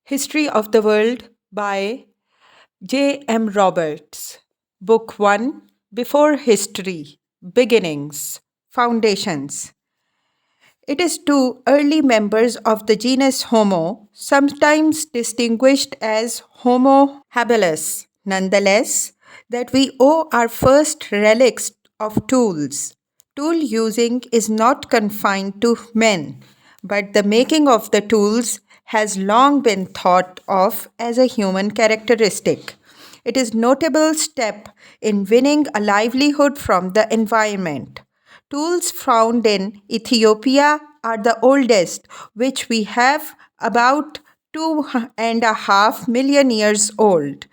History of the World by J. M. Roberts. Book 1 Before History Beginnings Foundations. It is to early members of the genus Homo, sometimes distinguished as Homo habilis, nonetheless, that we owe our first relics of tools. Tool using is not confined to men, but the making of the tools has long been thought of as a human characteristic. It is a notable step in winning a livelihood from the environment. Tools found in Ethiopia are the oldest, which we have about 2.5 million years old,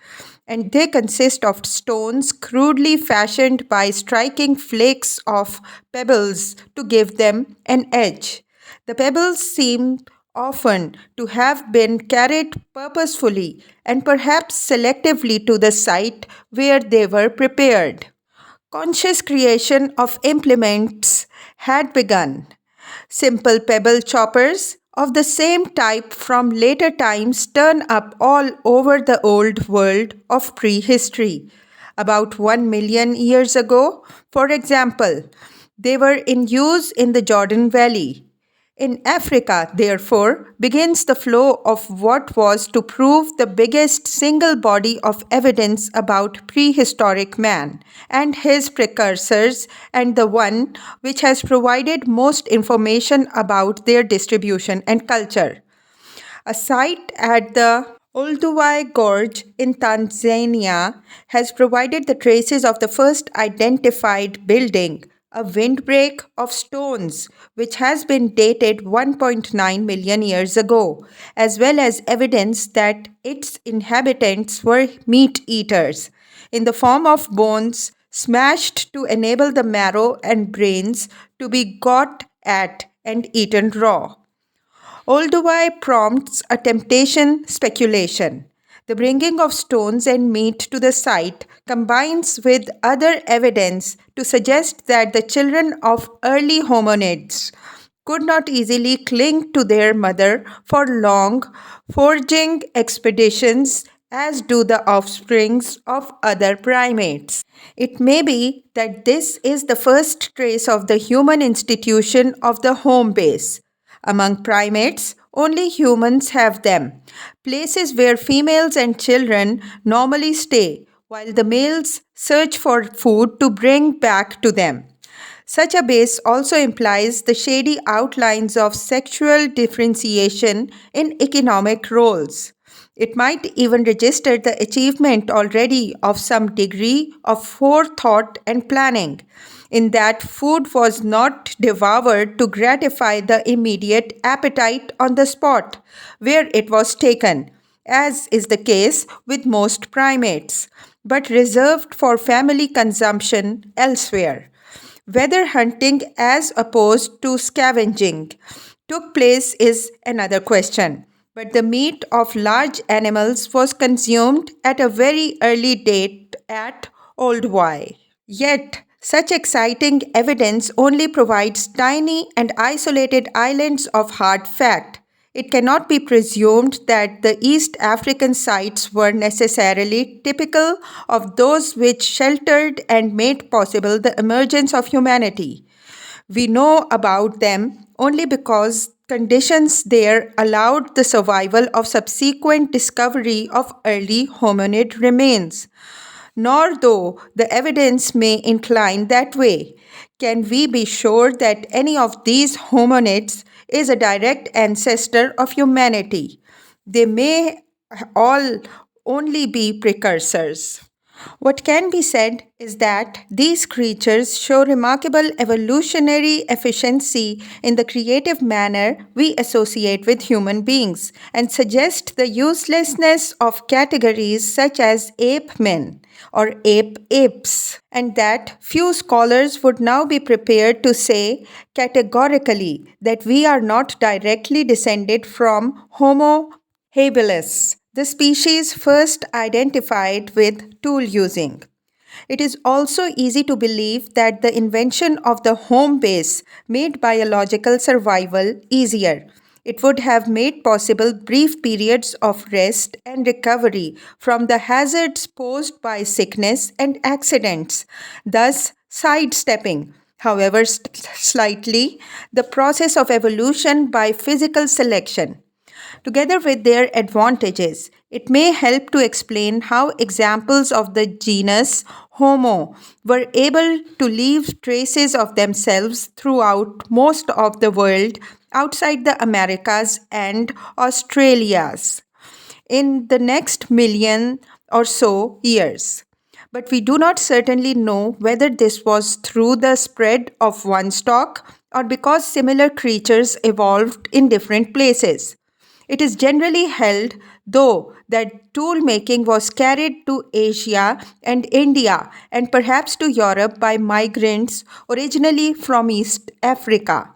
and they consist of stones crudely fashioned by striking flakes of pebbles to give them an edge. The pebbles seem often to have been carried purposefully and perhaps selectively to the site where they were prepared. Conscious creation of implements had begun. Simple pebble choppers of the same type from later times turn up all over the old world of prehistory. About 1 million years ago, for example, they were in use in the Jordan Valley. In Africa, therefore, begins the flow of what was to prove the biggest single body of evidence about prehistoric man and his precursors, and the one which has provided most information about their distribution and culture. A site at the Olduvai Gorge in Tanzania has provided the traces of the first identified building, a windbreak of stones, which has been dated 1.9 million years ago, as well as evidence that its inhabitants were meat eaters, in the form of bones smashed to enable the marrow and brains to be got at and eaten raw. Olduvai prompts a temptation speculation. The bringing of stones and meat to the site combines with other evidence to suggest that the children of early hominids could not easily cling to their mother for long foraging expeditions as do the offsprings of other primates. It may be that this is the first trace of the human institution of the home base. Among primates, only humans have them, places where females and children normally stay, while the males search for food to bring back to them. Such a base also implies the shady outlines of sexual differentiation in economic roles. It might even register the achievement already of some degree of forethought and planning, in that food was not devoured to gratify the immediate appetite on the spot where it was taken, as is the case with most primates, but reserved for family consumption elsewhere. Whether hunting as opposed to scavenging took place is another question, but the meat of large animals was consumed at a very early date at Olduvai. Yet, such exciting evidence only provides tiny and isolated islands of hard fact. It cannot be presumed that the East African sites were necessarily typical of those which sheltered and made possible the emergence of humanity. We know about them only because conditions there allowed the survival of subsequent discovery of early hominid remains. Nor, though the evidence may incline that way, can we be sure that any of these hominids is a direct ancestor of humanity. They may all only be precursors. What can be said is that these creatures show remarkable evolutionary efficiency in the creative manner we associate with human beings and suggest the uselessness of categories such as ape men or ape apes, and that few scholars would now be prepared to say categorically that we are not directly descended from Homo habilis, the species first identified with tool using. It is also easy to believe that the invention of the home base made biological survival easier. It would have made possible brief periods of rest and recovery from the hazards posed by sickness and accidents, thus sidestepping, however slightly, the process of evolution by physical selection. Together with their advantages, it may help to explain how examples of the genus Homo were able to leave traces of themselves throughout most of the world outside the Americas and Australias in the next million or so years. But we do not certainly know whether this was through the spread of one stock or because similar creatures evolved in different places. It is generally held, though, that tool making was carried to Asia and India and perhaps to Europe by migrants originally from East Africa.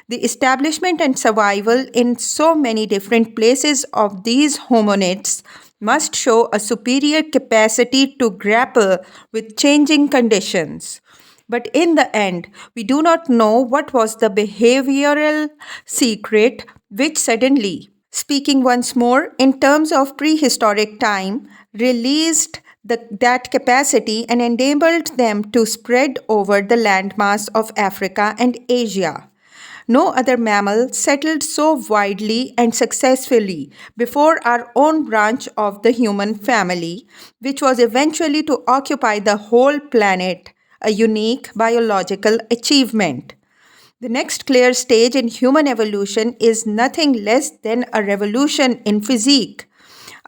The establishment and survival in so many different places of these hominids must show a superior capacity to grapple with changing conditions. But in the end, we do not know what was the behavioral secret which suddenly, speaking once more in terms of prehistoric time, released that capacity and enabled them to spread over the landmass of Africa and Asia. No other mammal settled so widely and successfully before our own branch of the human family, which was eventually to occupy the whole planet, a unique biological achievement. The next clear stage in human evolution is nothing less than a revolution in physique.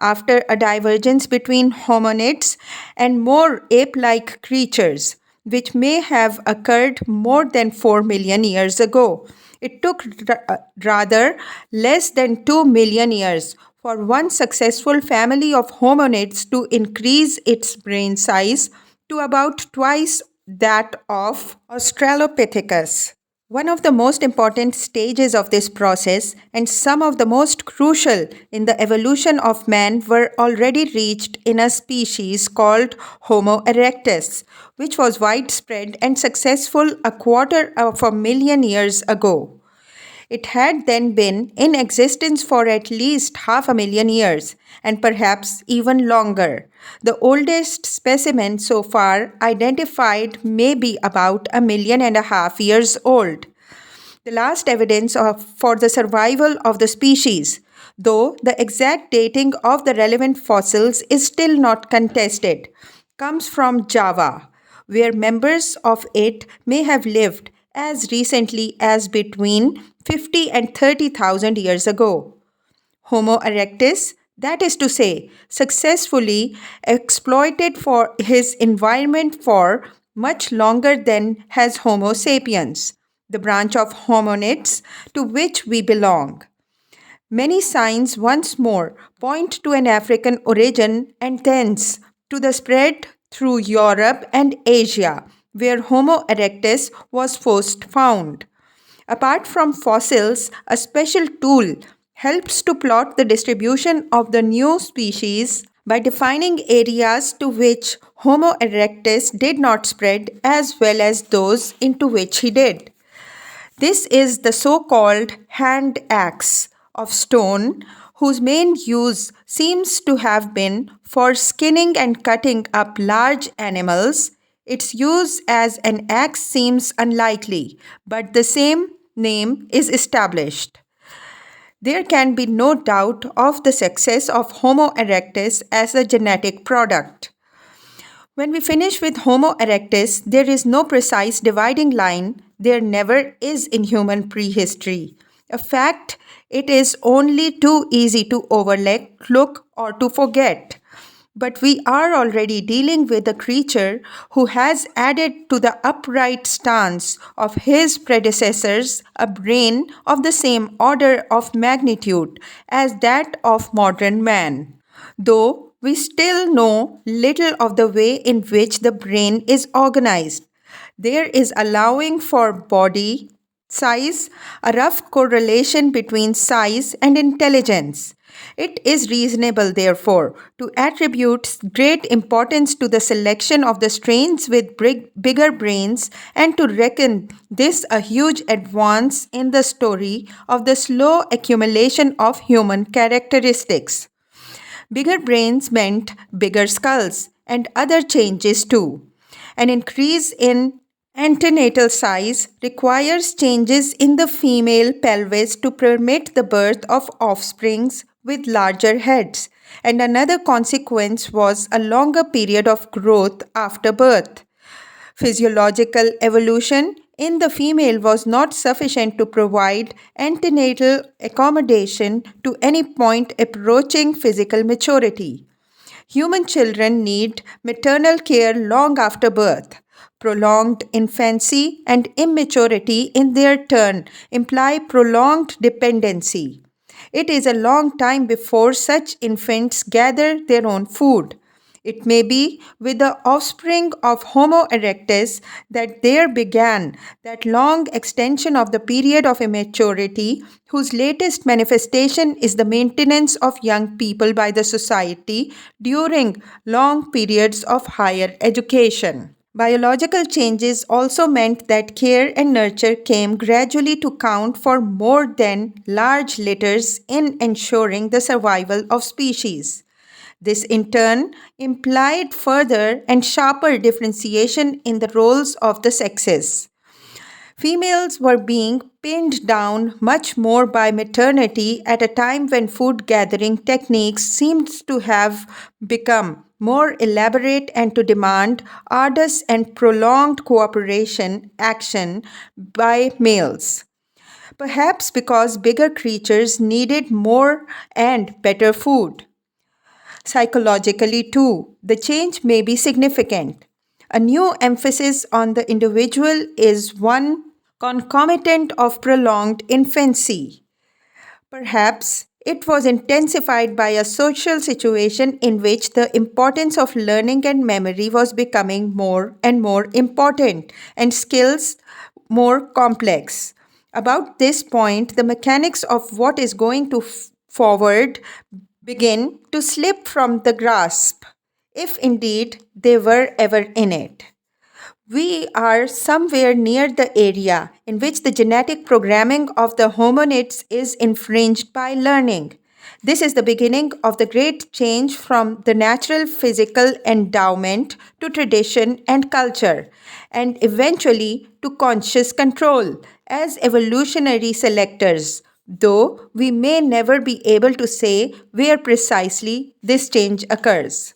After a divergence between hominids and more ape like creatures, which may have occurred more than 4 million years ago, it took rather less than 2 million years for one successful family of hominids to increase its brain size to about twice that of Australopithecus. One of the most important stages of this process, and some of the most crucial in the evolution of man, were already reached in a species called Homo erectus, which was widespread and successful a quarter of a million years ago. It had then been in existence for at least half a million years, and perhaps even longer. The oldest specimen so far identified may be about 1.5 million years old. The last evidence for the survival of the species, though the exact dating of the relevant fossils is still not contested, comes from Java, where members of it may have lived as recently as between 50 and 30,000 years ago. Homo erectus, that is to say, successfully exploited for his environment for much longer than has Homo sapiens, the branch of hominids to which we belong. Many signs once more point to an African origin and thence to the spread through Europe and Asia, where Homo erectus was first found. Apart from fossils, a special tool helps to plot the distribution of the new species by defining areas to which Homo erectus did not spread as well as those into which he did. This is the so called hand axe of stone, whose main use seems to have been for skinning and cutting up large animals. Its use as an axe seems unlikely, but the same name is established. There can be no doubt of the success of Homo erectus as a genetic product. When we finish with Homo erectus, there is no precise dividing line. There never is in human prehistory. A fact it is only too easy to overlook or to forget. But we are already dealing with a creature who has added to the upright stance of his predecessors a brain of the same order of magnitude as that of modern man. Though we still know little of the way in which the brain is organized, there is allowing for body size, a rough correlation between size and intelligence. It is reasonable, therefore, to attribute great importance to the selection of the strains with bigger brains and to reckon this a huge advance in the story of the slow accumulation of human characteristics. Bigger brains meant bigger skulls and other changes too. An increase in antenatal size requires changes in the female pelvis to permit the birth of offsprings with larger heads, and another consequence was a longer period of growth after birth. Physiological evolution in the female was not sufficient to provide antenatal accommodation to any point approaching physical maturity. Human children need maternal care long after birth. Prolonged infancy and immaturity in their turn imply prolonged dependency. It is a long time before such infants gather their own food. It may be with the offspring of Homo erectus that there began that long extension of the period of immaturity, whose latest manifestation is the maintenance of young people by the society during long periods of higher education. Biological changes also meant that care and nurture came gradually to count for more than large litters in ensuring the survival of species. This in turn implied further and sharper differentiation in the roles of the sexes. Females were being pinned down much more by maternity at a time when food gathering techniques seemed to have become more elaborate and to demand arduous and prolonged cooperation action by males. Perhaps because bigger creatures needed more and better food. Psychologically, too, the change may be significant. A new emphasis on the individual is one concomitant of prolonged infancy. Perhaps it was intensified by a social situation in which the importance of learning and memory was becoming more and more important and skills more complex. About this point, the mechanics of what is going to forward begin to slip from the grasp, if indeed they were ever in it. We are somewhere near the area in which the genetic programming of the hominids is infringed by learning. This is the beginning of the great change from the natural physical endowment to tradition and culture, and eventually to conscious control as evolutionary selectors, though we may never be able to say where precisely this change occurs.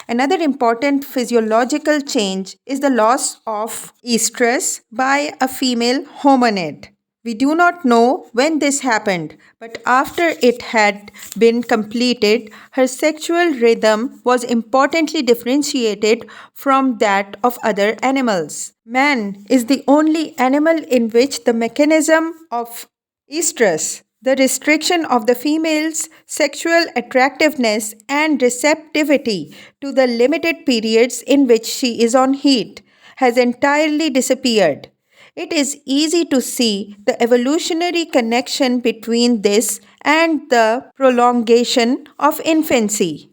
Another important physiological change is the loss of estrus by a female hominid. We do not know when this happened, but after it had been completed, her sexual rhythm was importantly differentiated from that of other animals. Man is the only animal in which the mechanism of estrus, the restriction of the female's sexual attractiveness and receptivity to the limited periods in which she is on heat, has entirely disappeared. It is easy to see the evolutionary connection between this and the prolongation of infancy.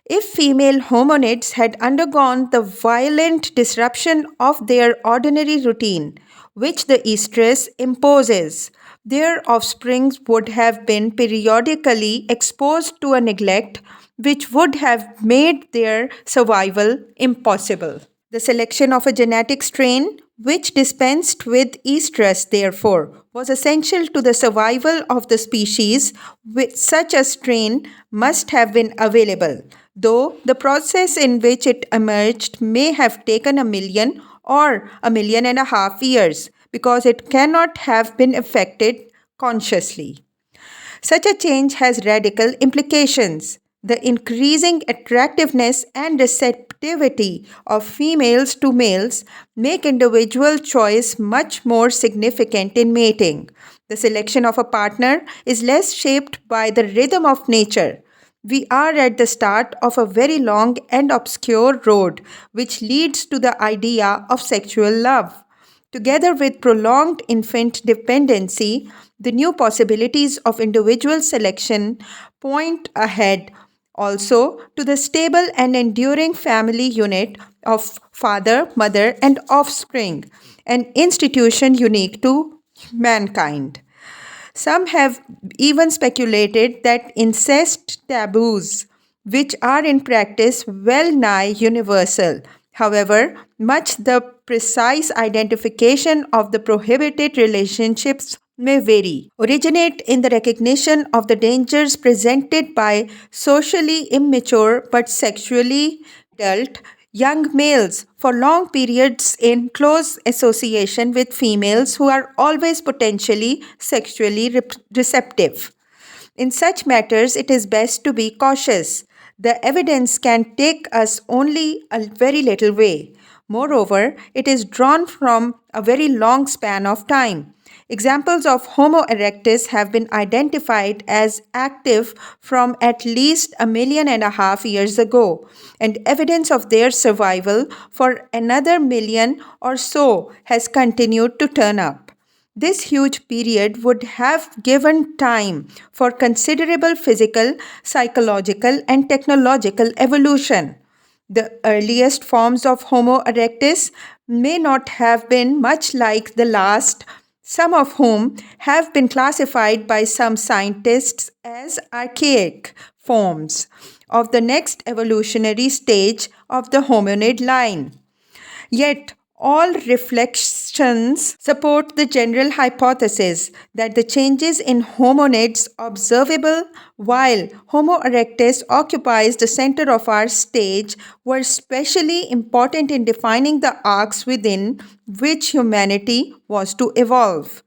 If female hominids had undergone the violent disruption of their ordinary routine, which the estrus imposes, their offspring would have been periodically exposed to a neglect which would have made their survival impossible. The selection of a genetic strain which dispensed with estrus, therefore, was essential to the survival of the species, with such a strain must have been available, though the process in which it emerged may have taken 1 million or 1.5 million years, because it cannot have been effected consciously. Such a change has radical implications. The increasing attractiveness and receptivity of females to males make individual choice much more significant in mating. The selection of a partner is less shaped by the rhythm of nature. We are at the start of a very long and obscure road which leads to the idea of sexual love. Together with prolonged infant dependency, the new possibilities of individual selection point ahead also to the stable and enduring family unit of father, mother, and offspring, an institution unique to mankind. Some have even speculated that incest taboos, which are in practice well nigh universal, however, much the precise identification of the prohibited relationships may vary, originate in the recognition of the dangers presented by socially immature but sexually adult young males for long periods in close association with females who are always potentially sexually receptive. In such matters, it is best to be cautious. The evidence can take us only a very little way. Moreover, it is drawn from a very long span of time. Examples of Homo erectus have been identified as active from at least 1.5 million years ago, and evidence of their survival for another million or so has continued to turn up. This huge period would have given time for considerable physical, psychological, and technological evolution. The earliest forms of Homo erectus may not have been much like the last, some of whom have been classified by some scientists as archaic forms of the next evolutionary stage of the hominid line. Yet, all reflections support the general hypothesis that the changes in hominids observable while Homo erectus occupies the center of our stage were especially important in defining the arcs within which humanity was to evolve.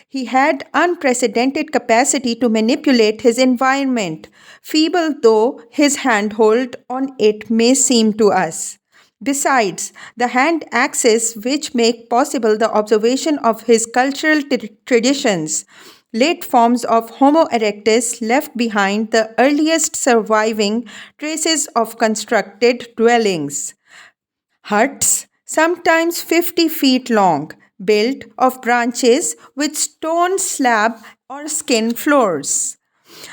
He had unprecedented capacity to manipulate his environment, feeble though his handhold on it may seem to us. Besides, the hand axes which make possible the observation of his cultural traditions, late forms of Homo erectus left behind the earliest surviving traces of constructed dwellings. Huts, sometimes 50 feet long, built of branches with stone slab or skin floors.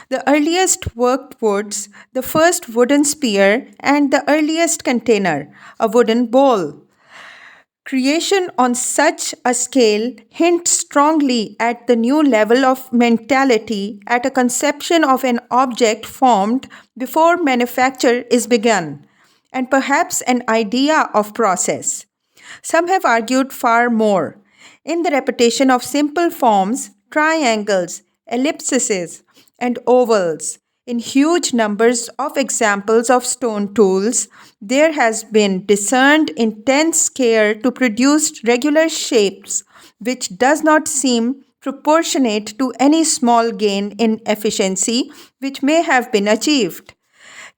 The earliest worked woods, the first wooden spear, and the earliest container, a wooden bowl. Creation on such a scale hints strongly at the new level of mentality, at a conception of an object formed before manufacture is begun, and perhaps an idea of process. Some have argued far more. In the repetition of simple forms, triangles, ellipses, and ovals, in huge numbers of examples of stone tools, there has been discerned intense care to produce regular shapes which does not seem proportionate to any small gain in efficiency which may have been achieved.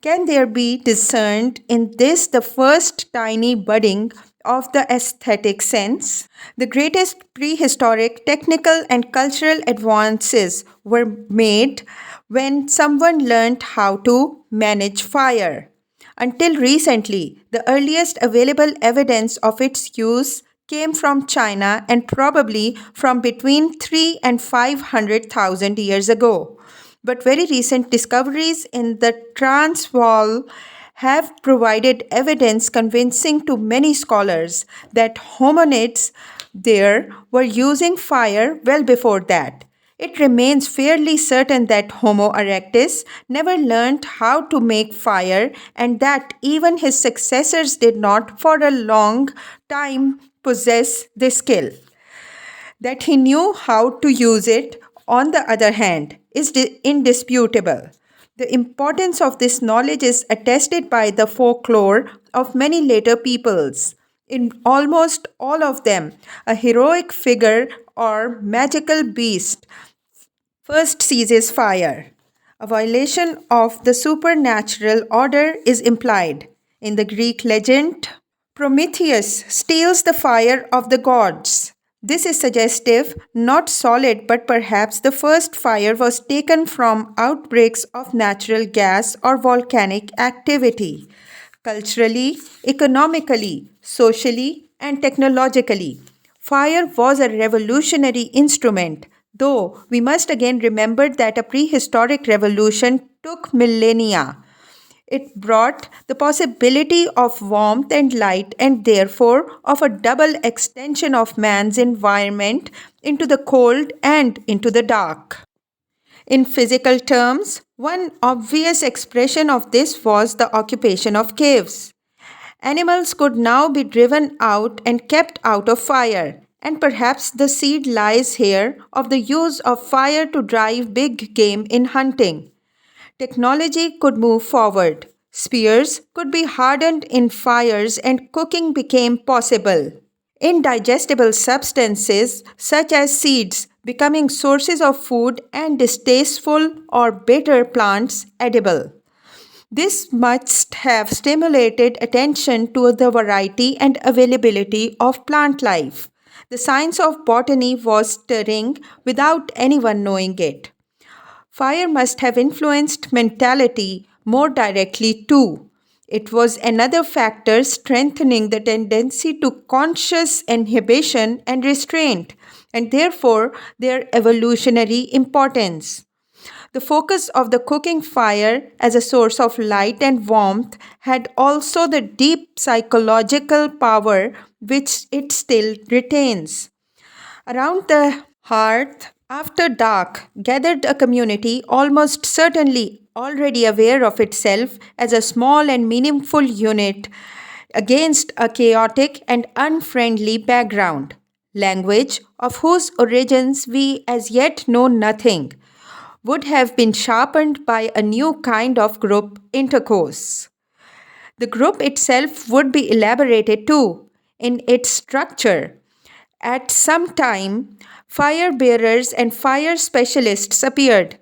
Can there be discerned in this the first tiny budding of the aesthetic sense? The greatest prehistoric technical and cultural advances were made when someone learned how to manage fire. Until recently, the earliest available evidence of its use came from China and probably from between 3 and 500,000 years ago. But very recent discoveries in the Transvaal have provided evidence convincing to many scholars that hominids there were using fire well before that. It remains fairly certain that Homo erectus never learned how to make fire and that even his successors did not for a long time possess the skill. That he knew how to use it, on the other hand, is indisputable. The importance of this knowledge is attested by the folklore of many later peoples. In almost all of them, a heroic figure or magical beast first seizes fire. A violation of the supernatural order is implied. In the Greek legend, Prometheus steals the fire of the gods. This is suggestive, not solid, but perhaps the first fire was taken from outbreaks of natural gas or volcanic activity. Culturally, economically, socially, and technologically, Fire was a revolutionary instrument, though we must again remember that a prehistoric revolution took millennia. It brought the possibility of warmth and light, and therefore of a double extension of man's environment into the cold and into the dark. In physical terms, one obvious expression of this was the occupation of caves. Animals could now be driven out and kept out of fire, and perhaps the seed lies here of the use of fire to drive big game in hunting. Technology could move forward. Spears could be hardened in fires and cooking became possible. Indigestible substances such as seeds becoming sources of food and distasteful or bitter plants edible. This must have stimulated attention to the variety and availability of plant life. The science of botany was stirring without anyone knowing it. Fire must have influenced mentality more directly too. It was another factor strengthening the tendency to conscious inhibition and restraint, and therefore their evolutionary importance. The focus of the cooking fire as a source of light and warmth had also the deep psychological power which it still retains. Around the hearth, after dark, gathered a community almost certainly already aware of itself as a small and meaningful unit against a chaotic and unfriendly background, language of whose origins we as yet know nothing, would have been sharpened by a new kind of group intercourse. The group itself would be elaborated too in its structure. At some time, fire bearers and fire specialists appeared,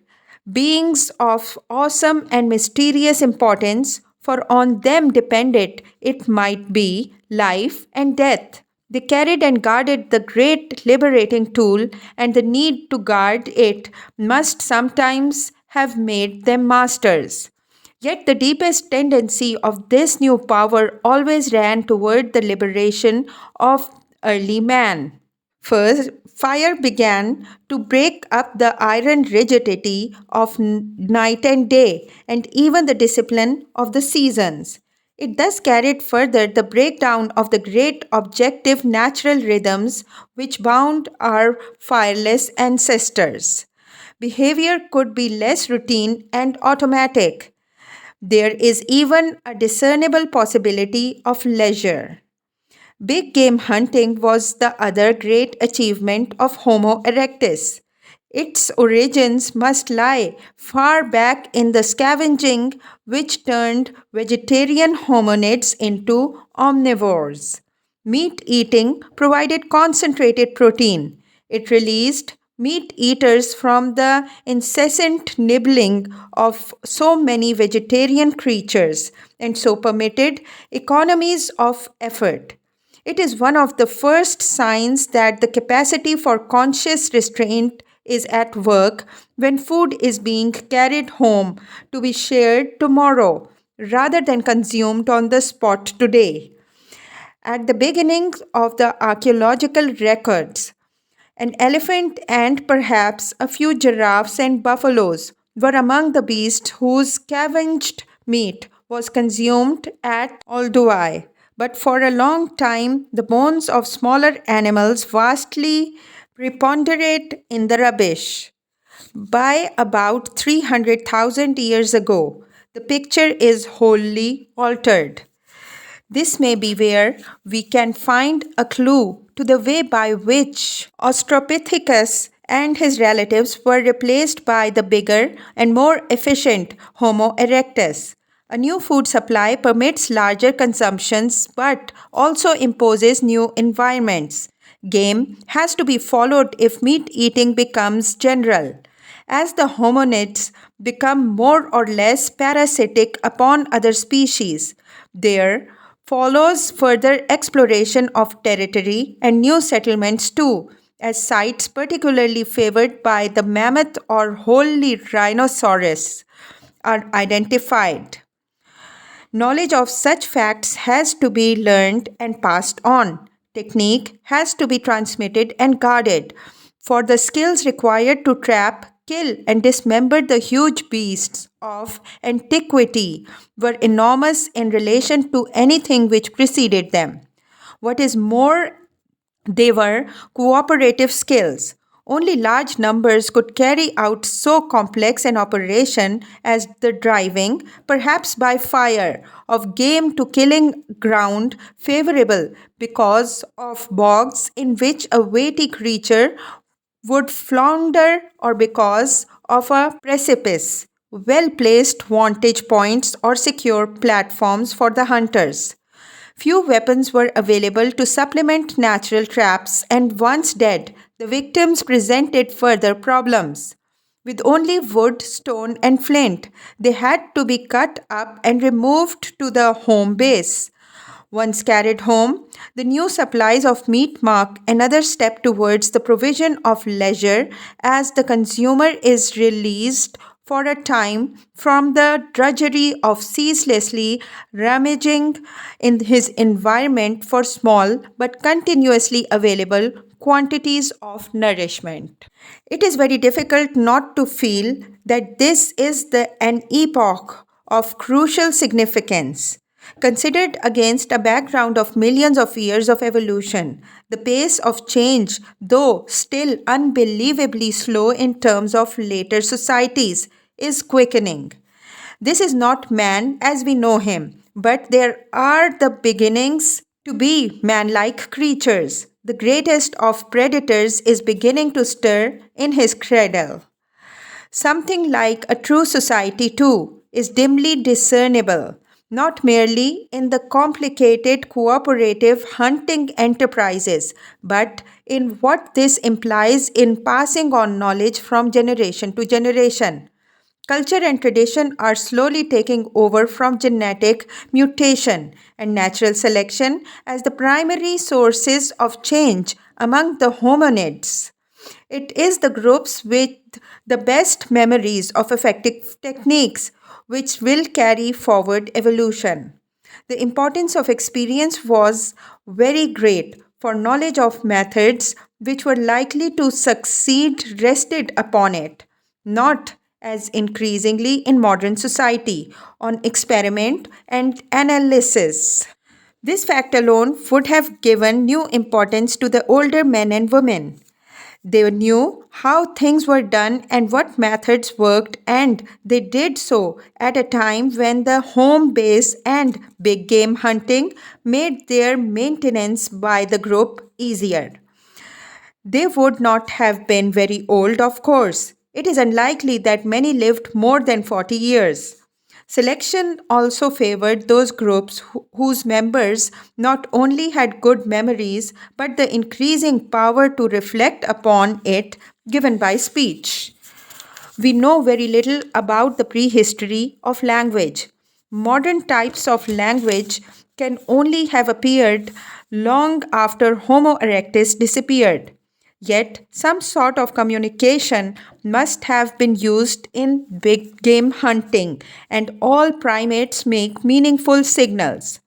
beings of awesome and mysterious importance, for on them depended, it might be, life and death. They carried and guarded the great liberating tool, and the need to guard it must sometimes have made them masters. Yet the deepest tendency of this new power always ran toward the liberation of early man. First, fire began to break up the iron rigidity of night and day, and even the discipline of the seasons. It thus carried further the breakdown of the great objective natural rhythms which bound our fireless ancestors. Behavior could be less routine and automatic. There is even a discernible possibility of leisure. Big game hunting was the other great achievement of Homo erectus. Its origins must lie far back in the scavenging which turned vegetarian hominids into omnivores. Meat eating provided concentrated protein. It released meat eaters from the incessant nibbling of so many vegetarian creatures and so permitted economies of effort. It is one of the first signs that the capacity for conscious restraint is at work when food is being carried home to be shared tomorrow rather than consumed on the spot today. At the beginning of the archaeological records, an elephant and perhaps a few giraffes and buffaloes were among the beasts whose scavenged meat was consumed at Olduvai. But for a long time, the bones of smaller animals vastly preponderate in the rubbish. By about 300,000 years ago, the picture is wholly altered. This may be where we can find a clue to the way by which Australopithecus and his relatives were replaced by the bigger and more efficient Homo erectus. A new food supply permits larger consumptions but also imposes new environments. Game has to be followed if meat eating becomes general. As the hominids become more or less parasitic upon other species, there follows further exploration of territory and new settlements too, as sites particularly favored by the mammoth or wholly rhinoceros are identified. Knowledge of such facts has to be learned and passed on. technique has to be transmitted and guarded, for the skills required to trap, kill, and dismember the huge beasts of antiquity were enormous in relation to anything which preceded them. What is more, they were cooperative skills. Only large numbers could carry out so complex an operation as the driving, perhaps by fire, of game to killing ground favorable because of bogs in which a weighty creature would flounder or because of a precipice, well placed vantage points or secure platforms for the hunters. Few weapons were available to supplement natural traps, and once dead, the victims presented further problems. With only wood, stone, and flint, they had to be cut up and removed to the home base. Once carried home, the new supplies of meat mark another step towards the provision of leisure as the consumer is released for a time from the drudgery of ceaselessly rummaging in his environment for small but continuously available quantities of nourishment. It is very difficult not to feel that this is an epoch of crucial significance. Considered against a background of millions of years of evolution, the pace of change, though still unbelievably slow in terms of later societies, is quickening. This is not man as we know him, but there are the beginnings to be man like creatures. The greatest of predators is beginning to stir in his cradle. Something like a true society, too, is dimly discernible, not merely in the complicated cooperative hunting enterprises, but in what this implies in passing on knowledge from generation to generation. Culture and tradition are slowly taking over from genetic mutation and natural selection as the primary sources of change among the hominids. It is the groups with the best memories of effective techniques which will carry forward evolution. The importance of experience was very great, for knowledge of methods which were likely to succeed rested upon it, not as increasingly in modern society on experiment and analysis. This fact alone would have given new importance to the older men and women. They knew how things were done and what methods worked, and they did so at a time when the home base and big game hunting made their maintenance by the group easier. They would not have been very old, of course. It is unlikely that many lived more than 40 years. Selection also favored those groups whose members not only had good memories but the increasing power to reflect upon it given by speech. We know very little about the prehistory of language. Modern types of language can only have appeared long after Homo erectus disappeared. Yet, some sort of communication must have been used in big game hunting, and all primates make meaningful signals.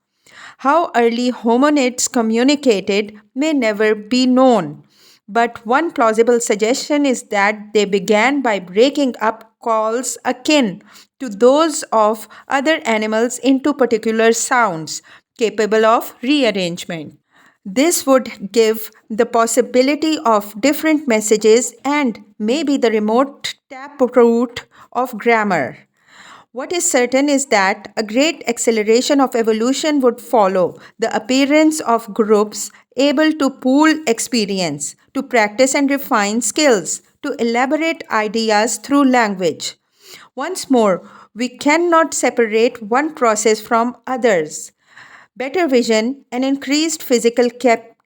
How early hominids communicated may never be known, but one plausible suggestion is that they began by breaking up calls akin to those of other animals into particular sounds capable of rearrangement. This would give the possibility of different messages and maybe the remote taproot of grammar. What is certain is that a great acceleration of evolution would follow the appearance of groups able to pool experience, to practice and refine skills, to elaborate ideas through language. Once more, we cannot separate one process from others. Better vision and increased physical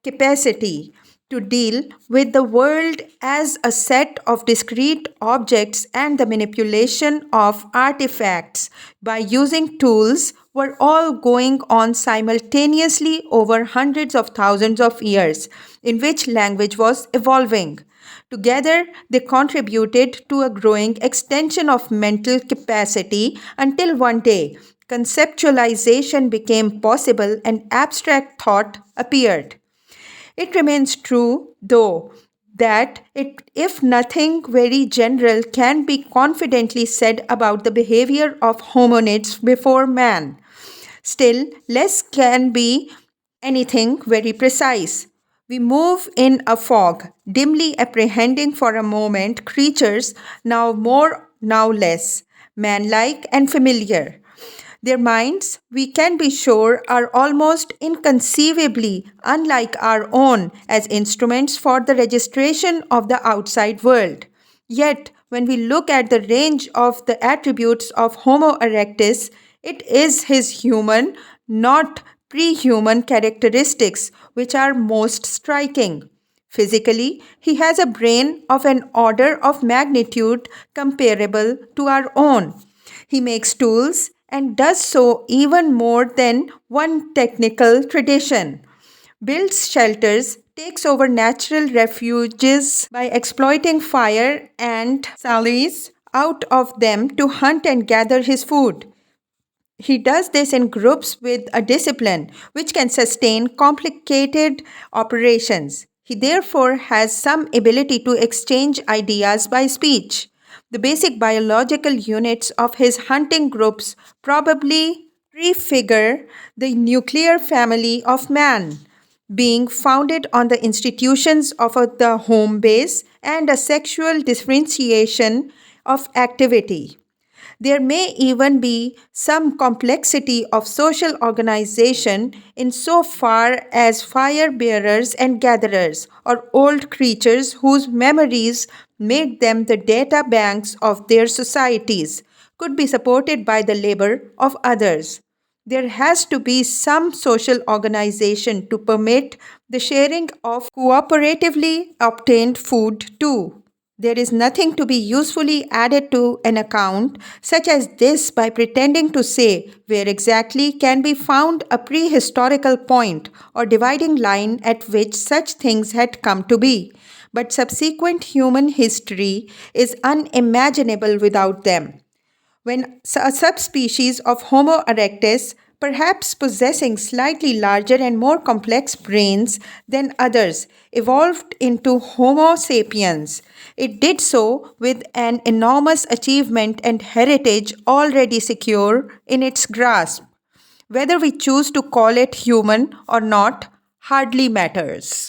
capacity to deal with the world as a set of discrete objects and the manipulation of artifacts by using tools were all going on simultaneously over hundreds of thousands of years in which language was evolving. Together, they contributed to a growing extension of mental capacity until one day conceptualization became possible and abstract thought appeared. It remains true, though, that if nothing very general can be confidently said about the behavior of hominids before man, still less can be anything very precise. We move in a fog, dimly apprehending for a moment creatures now more, now less, man-like and familiar. Their minds, we can be sure, are almost inconceivably unlike our own as instruments for the registration of the outside world. Yet, when we look at the range of the attributes of Homo erectus, it is his human, not pre human characteristics which are most striking. Physically, he has a brain of an order of magnitude comparable to our own. He makes tools and does so even more than one technical tradition. Builds shelters, takes over natural refuges by exploiting fire and sallies out of them to hunt and gather his food. He does this in groups with a discipline which can sustain complicated operations. He therefore has some ability to exchange ideas by speech. The basic biological units of his hunting groups probably prefigure the nuclear family of man, being founded on the institutions of the home base and a sexual differentiation of activity. There may even be some complexity of social organization in so far as fire bearers and gatherers, or old creatures whose memories made them the data banks of their societies, could be supported by the labor of others. There has to be some social organization to permit the sharing of cooperatively obtained food too. There is nothing to be usefully added to an account such as this by pretending to say where exactly can be found a prehistorical point or dividing line at which such things had come to be. But subsequent human history is unimaginable without them. When a subspecies of Homo erectus, perhaps possessing slightly larger and more complex brains than others, evolved into Homo sapiens, it did so with an enormous achievement and heritage already secure in its grasp. Whether we choose to call it human or not hardly matters.